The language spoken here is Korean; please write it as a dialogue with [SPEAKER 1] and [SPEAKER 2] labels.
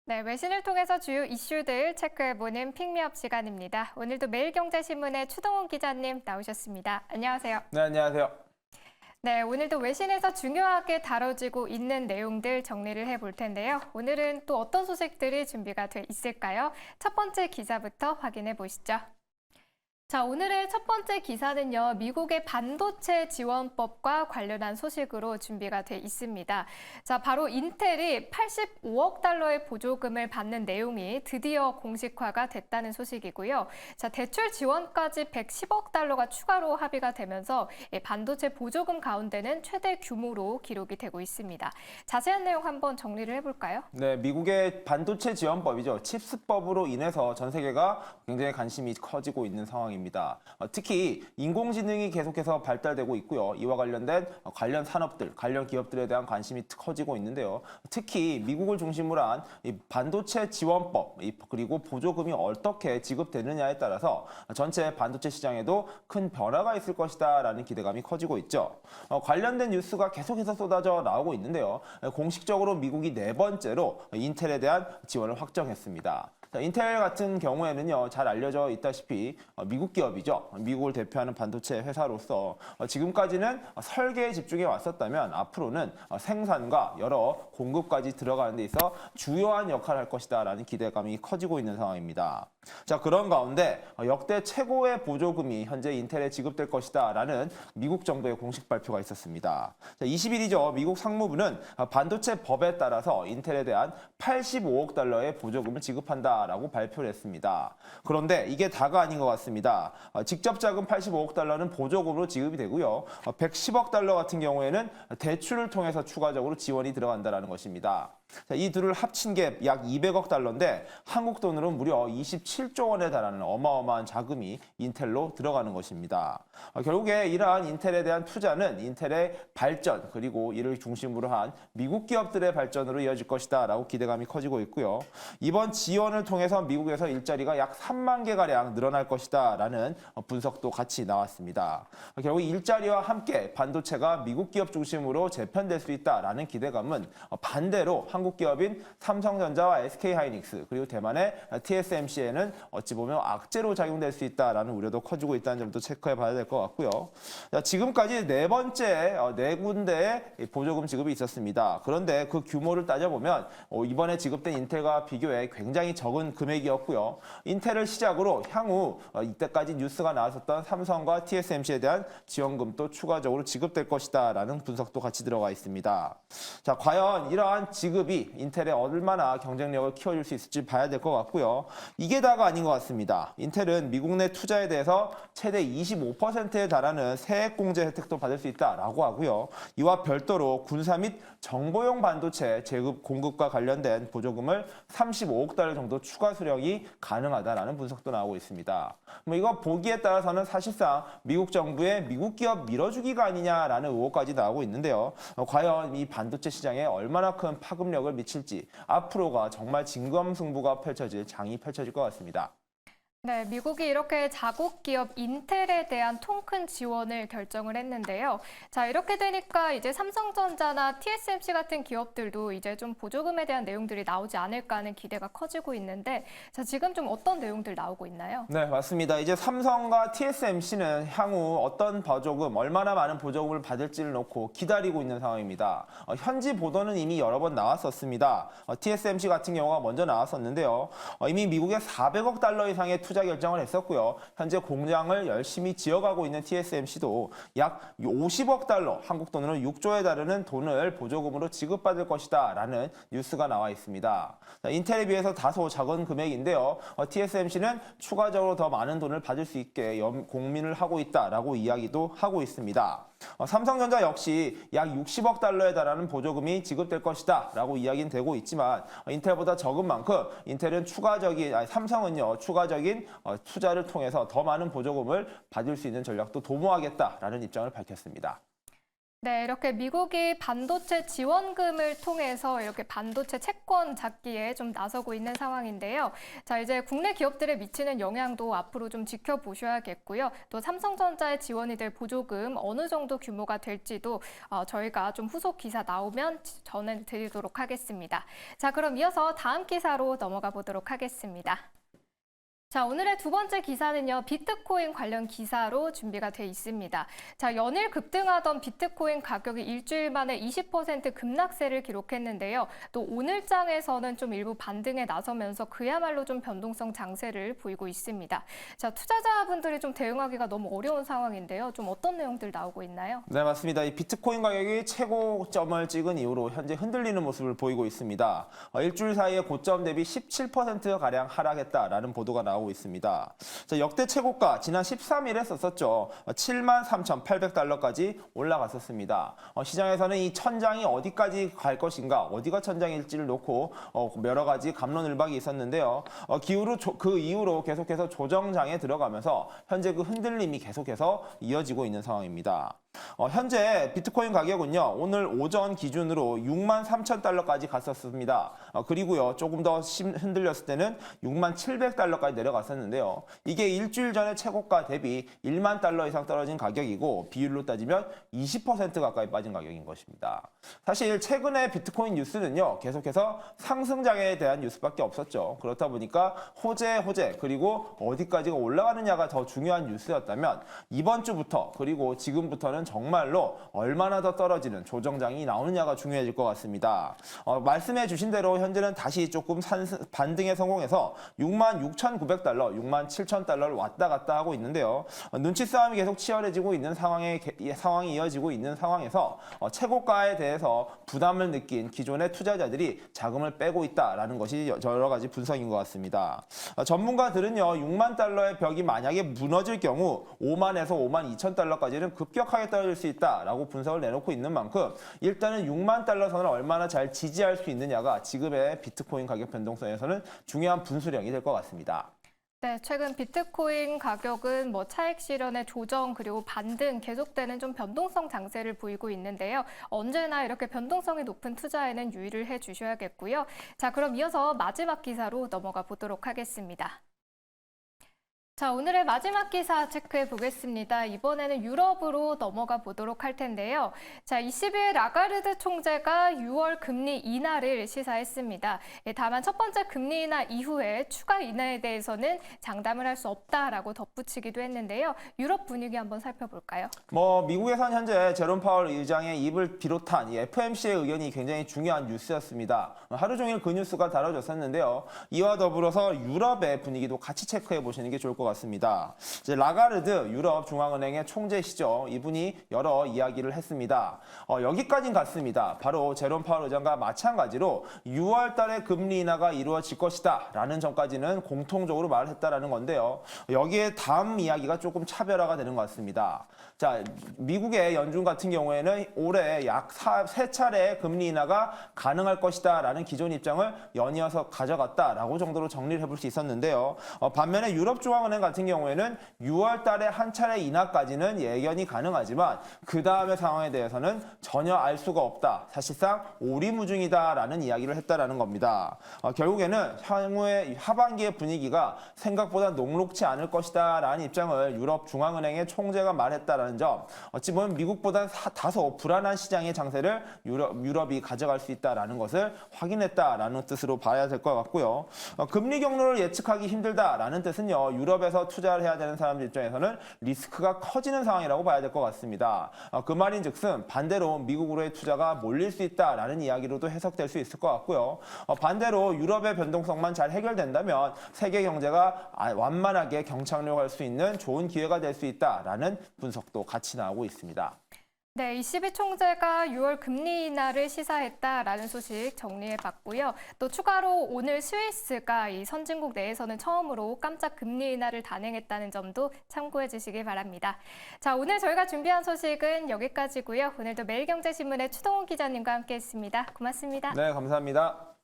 [SPEAKER 1] 네, 외신을 통해서 주요 이슈들 체크해보는 픽미업 시간입니다. 오늘도 매일경제신문의 추동훈 기자님 나오셨습니다. 안녕하세요.
[SPEAKER 2] 네, 안녕하세요.
[SPEAKER 1] 네, 오늘도 외신에서 중요하게 다뤄지고 있는 내용들 정리를 해볼 텐데요. 오늘은 또 어떤 소식들이 준비가 돼 있을까요? 첫 번째 기사부터 확인해 보시죠. 자, 오늘의 첫 번째 기사는요, 미국의 반도체 지원법과 관련한 소식으로 준비가 돼 있습니다. 자, 바로 인텔이 85억 달러의 보조금을 받는 내용이 드디어 공식화가 됐다는 소식이고요. 자, 대출 지원까지 110억 달러가 추가로 합의가 되면서 반도체 보조금 가운데는 최대 규모로 기록이 되고 있습니다. 자세한 내용 한번 정리를 해볼까요?
[SPEAKER 2] 네, 미국의 반도체 지원법이죠. 칩스법으로 인해서 전 세계가 굉장히 관심이 커지고 있는 상황입니다. 특히 인공지능이 계속해서 발달되고 있고요. 이와 관련된 관련 산업들, 관련 기업들에 대한 관심이 커지고 있는데요. 특히 미국을 중심으로 한 이 반도체 지원법, 그리고 보조금이 어떻게 지급되느냐에 따라서 전체 반도체 시장에도 큰 변화가 있을 것이다라는 기대감이 커지고 있죠. 관련된 뉴스가 계속해서 쏟아져 나오고 있는데요. 공식적으로 미국이 네 번째로 인텔에 대한 지원을 확정했습니다. 인텔 같은 경우에는요, 잘 알려져 있다시피 미국 기업이죠. 미국을 대표하는 반도체 회사로서 지금까지는 설계에 집중해 왔었다면 앞으로는 생산과 여러 공급까지 들어가는 데 있어 주요한 역할을 할 것이다라는 기대감이 커지고 있는 상황입니다. 자, 그런 가운데 역대 최고의 보조금이 현재 인텔에 지급될 것이다라는 미국 정부의 공식 발표가 있었습니다. 자, 20일이죠. 미국 상무부는 반도체 법에 따라서 인텔에 대한 85억 달러의 보조금을 지급한다라고 발표를 했습니다. 그런데 이게 다가 아닌 것 같습니다. 직접 자금 85억 달러는 보조금으로 지급이 되고요. 110억 달러 같은 경우에는 대출을 통해서 추가적으로 지원이 들어간다는 것입니다. 자, 이 둘을 합친 게 약 200억 달러인데 한국 돈으로 무려 27조 원에 달하는 어마어마한 자금이 인텔로 들어가는 것입니다. 결국에 이러한 인텔에 대한 투자는 인텔의 발전 그리고 이를 중심으로 한 미국 기업들의 발전으로 이어질 것이다 라고 기대감이 커지고 있고요. 이번 지원을 통해서 미국에서 일자리가 약 3만 개가량 늘어날 것이다 라는 분석도 같이 나왔습니다. 결국 일자리와 함께 반도체가 미국 기업 중심으로 재편될 수 있다라는 기대감은 반대로 한국 기업인 삼성전자와 SK하이닉스 그리고 대만의 TSMC에는 어찌 보면 악재로 작용될 수 있다라는 우려도 커지고 있다는 점도 체크해 봐야 될 것 같고요. 자, 지금까지 네 번째 네 군데의 보조금 지급이 있었습니다. 그런데 그 규모를 따져보면 이번에 지급된 인텔과 비교해 굉장히 적은 금액이었고요. 인텔을 시작으로 향후 이때까지 뉴스가 나왔었던 삼성과 TSMC에 대한 지원금도 추가적으로 지급될 것이다라는 분석도 같이 들어가 있습니다. 자, 과연 이러한 지급이 인텔에 얼마나 경쟁력을 키워줄 수 있을지 봐야 될 것 같고요. 이게 다가 아닌 것 같습니다. 인텔은 미국 내 투자에 대해서 최대 25%에 달하는 세액공제 혜택도 받을 수 있다라고 하고요. 이와 별도로 군사 및 정보용 반도체 제급 공급과 관련된 보조금을 35억 달러 정도 추가 수령이 가능하다라는 분석도 나오고 있습니다. 이거 보기에 따라서는 사실상 미국 정부의 미국 기업 밀어주기가 아니냐라는 의혹까지 나오고 있는데요. 과연 이 반도체 시장에 얼마나 큰 파급력을 미칠지 앞으로가 정말 진검승부가 펼쳐질 장이 펼쳐질 것 같습니다.
[SPEAKER 1] 네, 미국이 이렇게 자국 기업 인텔에 대한 통큰 지원을 결정을 했는데요. 자, 이렇게 되니까 이제 삼성전자나 TSMC 같은 기업들도 이제 좀 보조금에 대한 내용들이 나오지 않을까 하는 기대가 커지고 있는데, 자, 지금 좀 어떤 내용들 나오고 있나요?
[SPEAKER 2] 네, 맞습니다. 이제 삼성과 TSMC는 향후 어떤 보조금, 얼마나 많은 보조금을 받을지를 놓고 기다리고 있는 상황입니다. 현지 보도는 이미 여러 번 나왔었습니다. TSMC 같은 경우가 먼저 나왔었는데요. 이미 미국에 400억 달러 이상의 투자 결정을 했었고요. 현재 공장을 열심히 지어가고 있는 TSMC도 약 50억 달러, 한국 돈으로 6조에 달하는 돈을 보조금으로 지급받을 것이다 라는 뉴스가 나와 있습니다. 인텔에 비해서 다소 작은 금액인데요. TSMC는 추가적으로 더 많은 돈을 받을 수 있게 공민을 하고 있다라고 이야기도 하고 있습니다. 삼성전자 역시 약 60억 달러에 달하는 보조금이 지급될 것이다 라고 이야기는 되고 있지만 인텔보다 적은 만큼 삼성은요 추가적인 투자를 통해서 더 많은 보조금을 받을 수 있는 전략도 도모하겠다라는 입장을 밝혔습니다.
[SPEAKER 1] 네, 이렇게 미국이 반도체 지원금을 통해서 이렇게 반도체 채권 잡기에 좀 나서고 있는 상황인데요. 자, 이제 국내 기업들에 미치는 영향도 앞으로 좀 지켜보셔야겠고요. 또 삼성전자에 지원이 될 보조금 어느 정도 규모가 될지도 저희가 좀 후속 기사 나오면 전해드리도록 하겠습니다. 자, 그럼 이어서 다음 기사로 넘어가 보도록 하겠습니다. 자, 오늘의 두 번째 기사는요, 비트코인 관련 기사로 준비가 돼 있습니다. 자, 연일 급등하던 비트코인 가격이 일주일 만에 20% 급락세를 기록했는데요. 또 오늘장에서는 좀 일부 반등에 나서면서 그야말로 좀 변동성 장세를 보이고 있습니다. 자, 투자자분들이 좀 대응하기가 너무 어려운 상황인데요. 좀 어떤 내용들 나오고 있나요?
[SPEAKER 2] 네, 맞습니다. 이 비트코인 가격이 최고점을 찍은 이후로 현재 흔들리는 모습을 보이고 있습니다. 일주일 사이에 고점 대비 17%가량 하락했다라는 보도가 나오고 있습니다. 자, 역대 최고가 지난 13일에 썼었죠. 73,800달러까지 올라갔었습니다. 시장에서는 이 천장이 어디까지 갈 것인가, 어디가 천장일지를 놓고 여러 가지 갑론을박이 있었는데요. 그 이후로 계속해서 조정장에 들어가면서 현재 그 흔들림이 계속해서 이어지고 있는 상황입니다. 현재 비트코인 가격은요, 오늘 오전 기준으로 63,000달러까지 갔었습니다. 그리고요, 조금 더 흔들렸을 때는 67,700달러까지 내려갔었는데요. 이게 일주일 전에 최고가 대비 10,000 달러 이상 떨어진 가격이고, 비율로 따지면 20% 가까이 빠진 가격인 것입니다. 사실 최근에 비트코인 뉴스는요, 계속해서 상승장에 대한 뉴스밖에 없었죠. 그렇다 보니까 호재, 그리고 어디까지가 올라가느냐가 더 중요한 뉴스였다면, 이번 주부터 그리고 지금부터는 정말로 얼마나 더 떨어지는 조정장이 나오느냐가 중요해질 것 같습니다. 말씀해 주신 대로 현재는 다시 조금 반등에 성공해서 66,900달러, 67,000달러를 왔다 갔다 하고 있는데요. 눈치 싸움이 계속 치열해지고 있는 상황이 이어지고 있는 상황에서 최고가에 대해서 부담을 느낀 기존의 투자자들이 자금을 빼고 있다라는 것이 여러 가지 분석인 것 같습니다. 전문가들은요, 6만 달러의 벽이 만약에 무너질 경우 5만에서 5만 2천 달러까지는 급격하게 떨어질 수 있다라고 분석을 내놓고 있는 만큼 일단은 6만 달러 선을 얼마나 잘 지지할 수 있느냐가 지금의 비트코인 가격 변동성에서는 중요한 분수령이 될 것 같습니다.
[SPEAKER 1] 네, 최근 비트코인 가격은 차익 실현의 조정 그리고 반등 계속되는 좀 변동성 장세를 보이고 있는데요. 언제나 이렇게 변동성이 높은 투자에는 유의를 해 주셔야겠고요. 자, 그럼 이어서 마지막 기사로 넘어가 보도록 하겠습니다. 자, 오늘의 마지막 기사 체크해 보겠습니다. 이번에는 유럽으로 넘어가 보도록 할 텐데요. 자, 22일 라가르드 총재가 6월 금리 인하를 시사했습니다. 다만 첫 번째 금리 인하 이후에 추가 인하에 대해서는 장담을 할 수 없다라고 덧붙이기도 했는데요. 유럽 분위기 한번 살펴볼까요?
[SPEAKER 2] 미국에선 현재 제롬 파월 의장의 입을 비롯한 이 FOMC의 의견이 굉장히 중요한 뉴스였습니다. 하루 종일 그 뉴스가 다뤄졌었는데요. 이와 더불어서 유럽의 분위기도 같이 체크해 보시는 게 좋을 것 같습니다. 이제 라가르드 유럽 중앙은행의 총재시죠. 이분이 여러 이야기를 했습니다. 여기까지는 같습니다. 바로 제롬 파월 의장과 마찬가지로 6월 달에 금리 인하가 이루어질 것이다 라는 점까지는 공통적으로 말을 했다라는 건데요. 여기에 다음 이야기가 조금 차별화가 되는 것 같습니다. 자, 미국의 연준 같은 경우에는 올해 약 3차례 금리 인하가 가능할 것이다 라는 기존 입장을 연이어서 가져갔다라고 정도로 정리를 해볼 수 있었는데요. 반면에 유럽 중앙은행 같은 경우에는 6월 달에 한 차례 인하까지는 예견이 가능하지만 그 다음의 상황에 대해서는 전혀 알 수가 없다. 사실상 오리무중이다라는 이야기를 했다라는 겁니다. 결국에는 향후에 하반기의 분위기가 생각보다 녹록치 않을 것이다라는 입장을 유럽 중앙은행의 총재가 말했다라는 점, 어찌 보면 미국보다 다소 불안한 시장의 장세를 유럽이 가져갈 수 있다라는 것을 확인했다라는 뜻으로 봐야 될 것 같고요. 금리 경로를 예측하기 힘들다라는 뜻은요, 유럽에서 투자를 해야 되는 사람들 입장에서는 리스크가 커지는 상황이라고 봐야 될 것 같습니다. 그 말인즉슨 반대로 미국으로의 투자가 몰릴 수 있다라는 이야기로도 해석될 수 있을 것 같고요. 반대로 유럽의 변동성만 잘 해결된다면 세계 경제가 완만하게 경착륙할 수 있는 좋은 기회가 될 수 있다라는 분석도 같이 나오고 있습니다.
[SPEAKER 1] 네, 22 총재가 6월 금리 인하를 시사했다라는 소식 정리해봤고요. 또 추가로 오늘 스위스가 이 선진국 내에서는 처음으로 깜짝 금리 인하를 단행했다는 점도 참고해 주시기 바랍니다. 자, 오늘 저희가 준비한 소식은 여기까지고요. 오늘도 매일경제신문의 추동훈 기자님과 함께했습니다. 고맙습니다.
[SPEAKER 2] 네, 감사합니다.